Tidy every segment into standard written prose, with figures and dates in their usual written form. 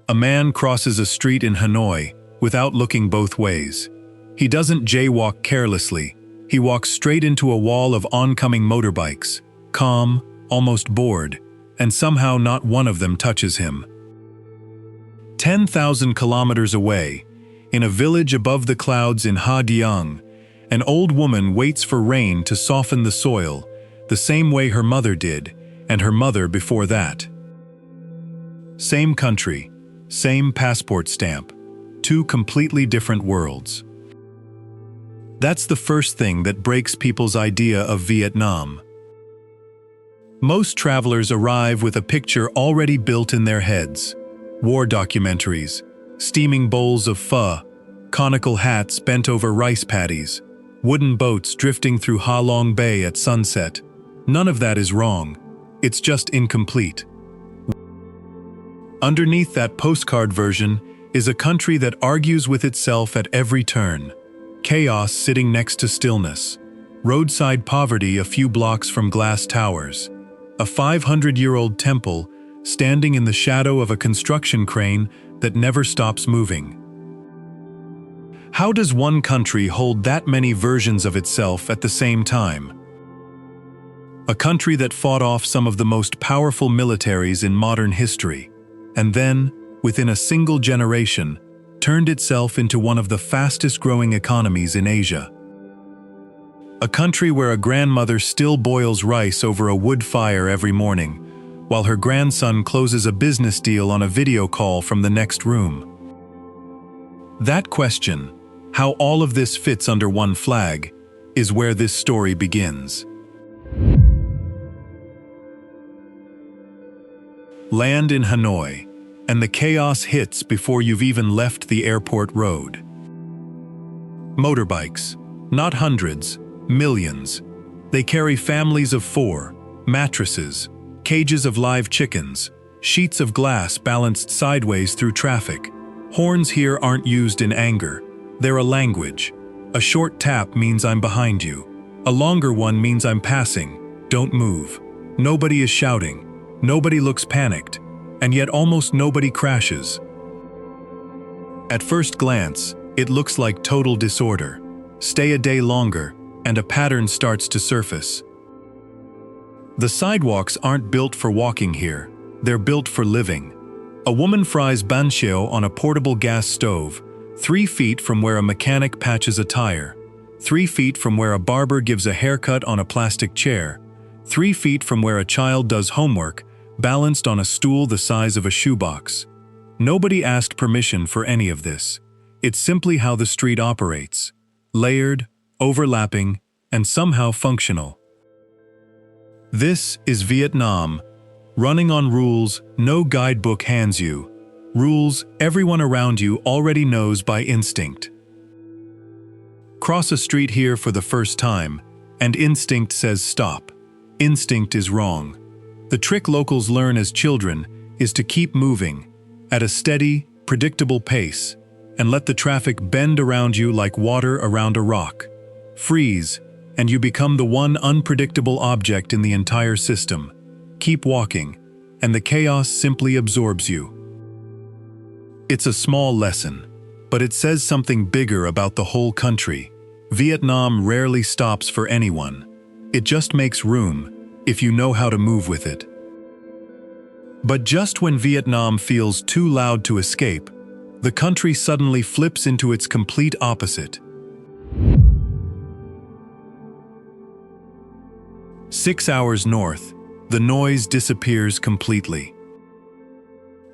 A man crosses a street in Hanoi without looking both ways. He doesn't jaywalk carelessly. He walks straight into a wall of oncoming motorbikes, calm, almost bored, and somehow not one of them touches him. 10,000 kilometers away, in a village above the clouds in Hoi An, an old woman waits for rain to soften the soil, the same way her mother did, and her mother before that. Same country, same passport stamp, two completely different worlds. That's the first thing that breaks people's idea of Vietnam. Most travelers arrive with a picture already built in their heads. War documentaries, steaming bowls of pho, conical hats bent over rice paddies, wooden boats drifting through Ha Long Bay at sunset. None of that is wrong. It's just incomplete. Underneath that postcard version is a country that argues with itself at every turn. Chaos sitting next to stillness. Roadside poverty a few blocks from glass towers. A 500-year-old temple standing in the shadow of a construction crane that never stops moving. How does one country hold that many versions of itself at the same time? A country that fought off some of the most powerful militaries in modern history, and then, within a single generation, turned itself into one of the fastest-growing economies in Asia. A country where a grandmother still boils rice over a wood fire every morning, while her grandson closes a business deal on a video call from the next room. That question, how all of this fits under one flag, is where this story begins. Land in Hanoi, and the chaos hits before you've even left the airport road. Motorbikes, not hundreds, millions. They carry families of 4, mattresses, cages of live chickens, sheets of glass balanced sideways through traffic. Horns here aren't used in anger. They're a language. A short tap means I'm behind you. A longer one means I'm passing. Don't move. Nobody is shouting. Nobody looks panicked. And yet almost nobody crashes. At first glance, it looks like total disorder. Stay a day longer, and a pattern starts to surface. The sidewalks aren't built for walking here. They're built for living. A woman fries banxiao on a portable gas stove, 3 feet from where a mechanic patches a tire, 3 feet from where a barber gives a haircut on a plastic chair, 3 feet from where a child does homework, balanced on a stool the size of a shoebox. Nobody asked permission for any of this. It's simply how the street operates. Layered, overlapping, and somehow functional. This is Vietnam, running on rules no guidebook hands you. Rules everyone around you already knows by instinct. Cross a street here for the first time, and instinct says stop. Instinct is wrong. The trick locals learn as children is to keep moving, at a steady, predictable pace, and let the traffic bend around you like water around a rock. Freeze, and you become the one unpredictable object in the entire system. Keep walking, and the chaos simply absorbs you. It's a small lesson, but it says something bigger about the whole country. Vietnam rarely stops for anyone. It just makes room, if you know how to move with it. But just when Vietnam feels too loud to escape, the country suddenly flips into its complete opposite. 6 hours north, the noise disappears completely.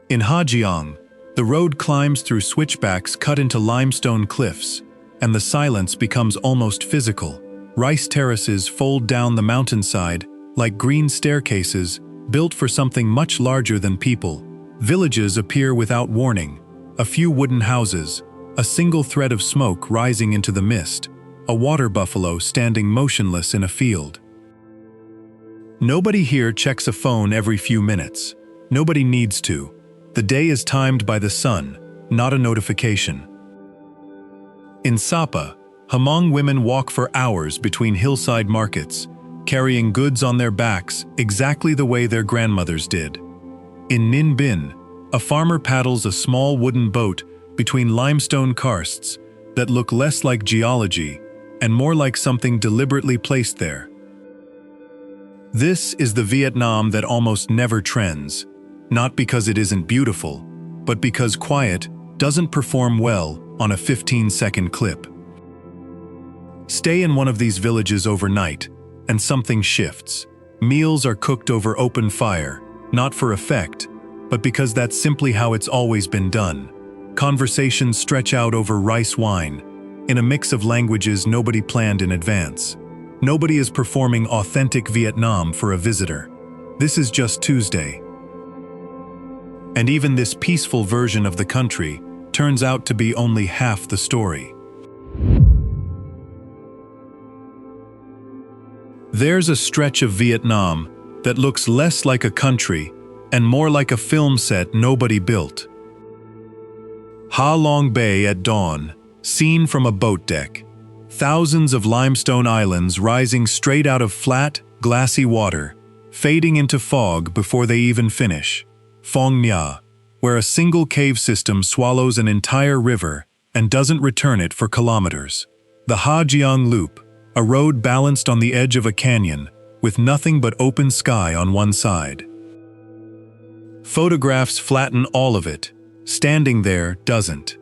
In Hoi An, the road climbs through switchbacks cut into limestone cliffs, and the silence becomes almost physical. Rice terraces fold down the mountainside like green staircases built for something much larger than people. Villages appear without warning, a few wooden houses, a single thread of smoke rising into the mist, a water buffalo standing motionless in a field. Nobody here checks a phone every few minutes. Nobody needs to. The day is timed by the sun, not a notification. In Sapa, Hmong women walk for hours between hillside markets, carrying goods on their backs exactly the way their grandmothers did. In Ninh Binh, A farmer paddles a small wooden boat between limestone karsts that look less like geology and more like something deliberately placed there. This is the Vietnam that almost never trends, not because it isn't beautiful, but because quiet doesn't perform well on a 15-second clip. Stay in one of these villages overnight, and something shifts. Meals are cooked over open fire, not for effect, but because that's simply how it's always been done. Conversations stretch out over rice wine, in a mix of languages nobody planned in advance. Nobody is performing authentic Vietnam for a visitor. This is just Tuesday. And even this peaceful version of the country turns out to be only half the story. There's a stretch of Vietnam that looks less like a country and more like a film set nobody built. Ha Long Bay at dawn, seen from a boat deck. Thousands of limestone islands rising straight out of flat, glassy water, fading into fog before they even finish. Phong Nha, where a single cave system swallows an entire river and doesn't return it for kilometers. The Ha Giang Loop, a road balanced on the edge of a canyon with nothing but open sky on one side. Photographs flatten all of it. Standing there doesn't.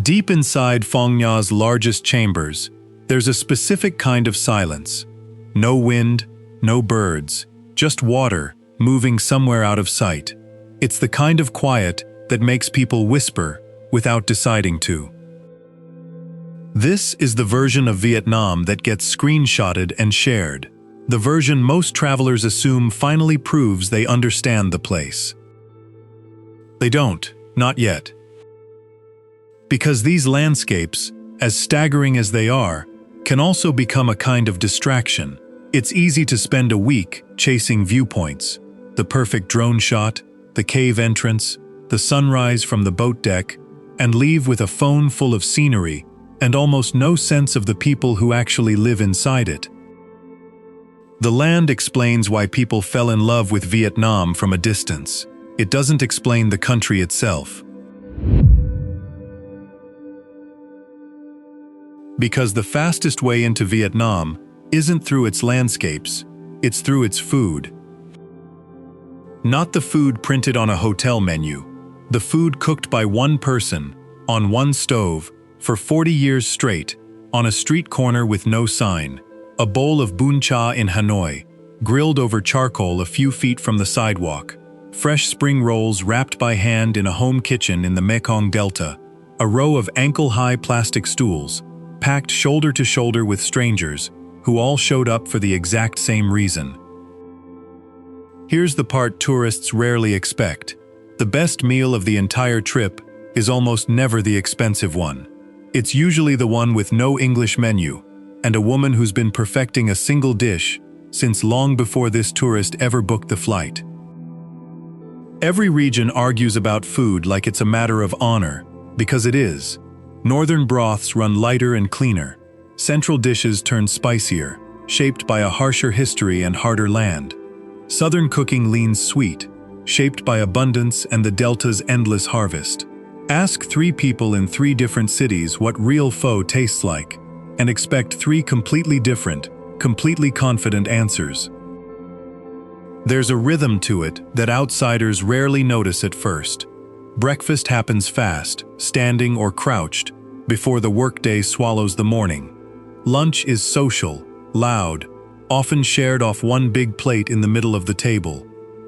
Deep inside Phong Nha's largest chambers, there's a specific kind of silence. No wind, no birds, just water moving somewhere out of sight. It's the kind of quiet that makes people whisper without deciding to. This is the version of Vietnam that gets screenshotted and shared. The version most travelers assume finally proves they understand the place. They don't, not yet. Because these landscapes, as staggering as they are, can also become a kind of distraction. It's easy to spend a week chasing viewpoints. The perfect drone shot, the cave entrance, the sunrise from the boat deck, and leave with a phone full of scenery and almost no sense of the people who actually live inside it. The land explains why people fell in love with Vietnam from a distance. It doesn't explain the country itself. Because the fastest way into Vietnam isn't through its landscapes, it's through its food. Not the food printed on a hotel menu, the food cooked by one person, on one stove, for 40 years straight, on a street corner with no sign. A bowl of bún chả in Hanoi, grilled over charcoal a few feet from the sidewalk. Fresh spring rolls wrapped by hand in a home kitchen in the Mekong Delta. A row of ankle-high plastic stools, packed shoulder to shoulder with strangers, who all showed up for the exact same reason. Here's the part tourists rarely expect. The best meal of the entire trip is almost never the expensive one. It's usually the one with no English menu, and a woman who's been perfecting a single dish since long before this tourist ever booked the flight. Every region argues about food like it's a matter of honor, because it is. Northern broths run lighter and cleaner. Central dishes turn spicier, shaped by a harsher history and harder land. Southern cooking leans sweet, shaped by abundance and the Delta's endless harvest. Ask 3 people in 3 different cities what real pho tastes like, and expect 3 completely different, completely confident answers. There's a rhythm to it that outsiders rarely notice at first. Breakfast happens fast, standing or crouched, before the workday swallows the morning. Lunch is social, loud, often shared off one big plate in the middle of the table.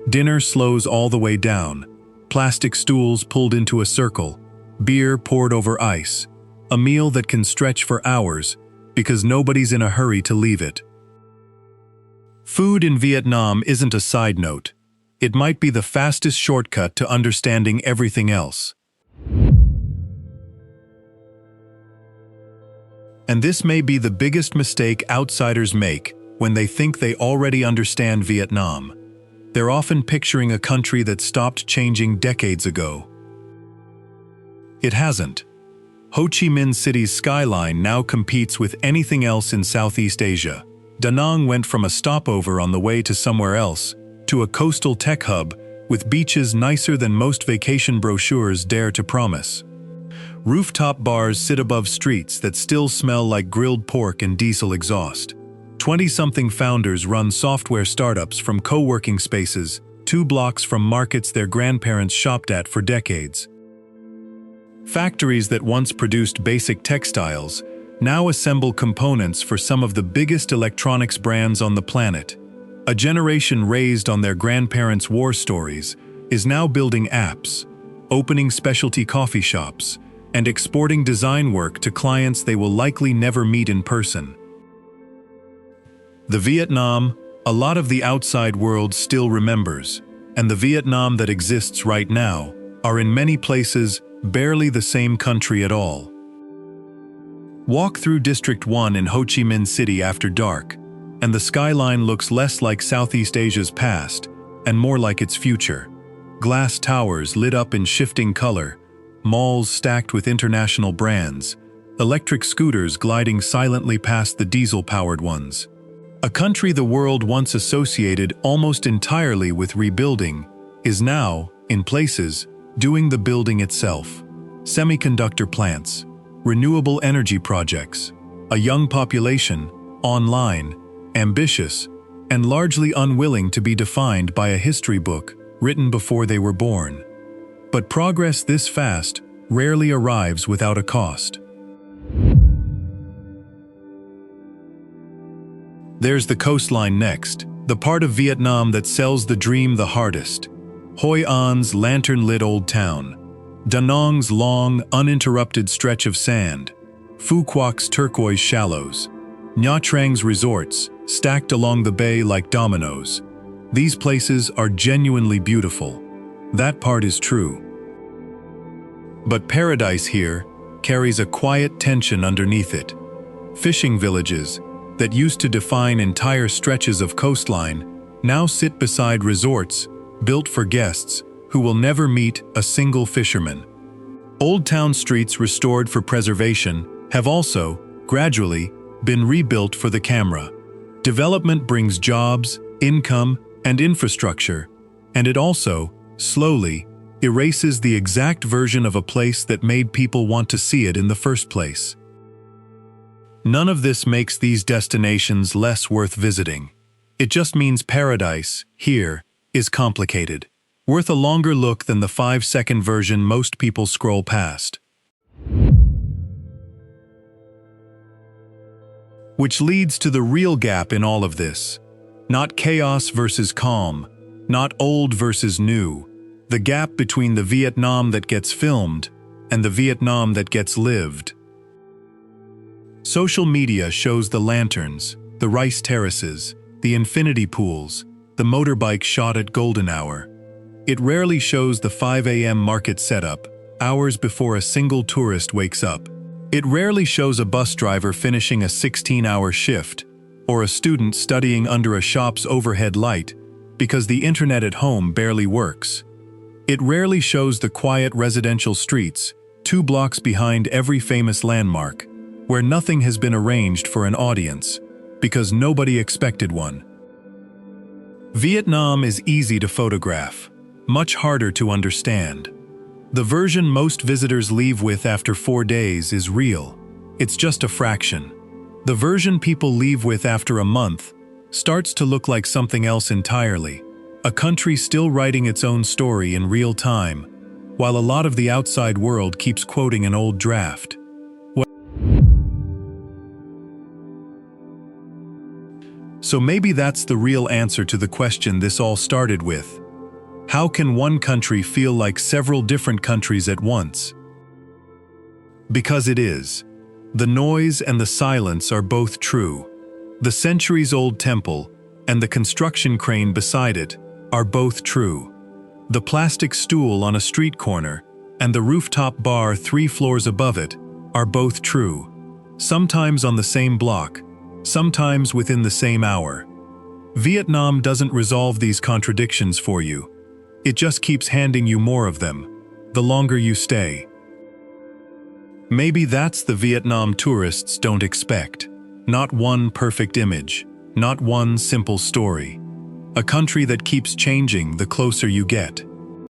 Dinner slows all the way down. Plastic stools pulled into a circle, beer poured over ice, a meal that can stretch for hours because nobody's in a hurry to leave it. Food in Vietnam isn't a side note. It might be the fastest shortcut to understanding everything else. And this may be the biggest mistake outsiders make when they think they already understand Vietnam. They're often picturing a country that stopped changing decades ago. It hasn't. Ho Chi Minh City's skyline now competes with anything else in Southeast Asia. Da Nang went from a stopover on the way to somewhere else to a coastal tech hub with beaches nicer than most vacation brochures dare to promise. Rooftop bars sit above streets that still smell like grilled pork and diesel exhaust. 20-something founders run software startups from co-working spaces 2 blocks from markets their grandparents shopped at for decades. Factories that once produced basic textiles now assemble components for some of the biggest electronics brands on the planet. A generation raised on their grandparents' war stories is now building apps, opening specialty coffee shops, and exporting design work to clients they will likely never meet in person. The Vietnam a lot of the outside world still remembers, and the Vietnam that exists right now are in many places barely the same country at all. Walk through District 1 in Ho Chi Minh City after dark, and the skyline looks less like Southeast Asia's past and more like its future. Glass towers lit up in shifting color, malls stacked with international brands, electric scooters gliding silently past the diesel-powered ones. A country the world once associated almost entirely with rebuilding is now, in places, doing the building itself. Semiconductor plants, renewable energy projects, a young population, online, ambitious, and largely unwilling to be defined by a history book written before they were born. But progress this fast rarely arrives without a cost. There's the coastline next, the part of Vietnam that sells the dream the hardest. Hoi An's lantern-lit old town, Da Nang's long, uninterrupted stretch of sand, Phu Quoc's turquoise shallows, Nha Trang's resorts, stacked along the bay like dominoes. These places are genuinely beautiful. That part is true. But paradise here carries a quiet tension underneath it. Fishing villages that used to define entire stretches of coastline now sit beside resorts built for guests who will never meet a single fisherman. Old town streets restored for preservation have also, gradually, been rebuilt for the camera. Development brings jobs, income, and infrastructure, and it also, slowly, erases the exact version of a place that made people want to see it in the first place. None of this makes these destinations less worth visiting. It just means paradise, here, is complicated, worth a longer look than the 5-second version most people scroll past. Which leads to the real gap in all of this. Not chaos versus calm, not old versus new. The gap between the Vietnam that gets filmed and the Vietnam that gets lived. Social media shows the lanterns, the rice terraces, the infinity pools, the motorbike shot at golden hour. It rarely shows the 5 a.m. market setup, hours before a single tourist wakes up. It rarely shows a bus driver finishing a 16-hour shift, or a student studying under a shop's overhead light because the internet at home barely works. It rarely shows the quiet residential streets, 2 blocks behind every famous landmark, where nothing has been arranged for an audience, because nobody expected one. Vietnam is easy to photograph, much harder to understand. The version most visitors leave with after 4 days is real. It's just a fraction. The version people leave with after a month starts to look like something else entirely, a country still writing its own story in real time, while a lot of the outside world keeps quoting an old draft. So maybe that's the real answer to the question this all started with. How can one country feel like several different countries at once? Because it is. The noise and the silence are both true. The centuries-old temple and the construction crane beside it are both true. The plastic stool on a street corner and the rooftop bar 3 floors above it are both true. Sometimes on the same block, sometimes within the same hour. Vietnam doesn't resolve these contradictions for you. It just keeps handing you more of them, the longer you stay. Maybe that's the Vietnam tourists don't expect. Not one perfect image, not one simple story. A country that keeps changing the closer you get.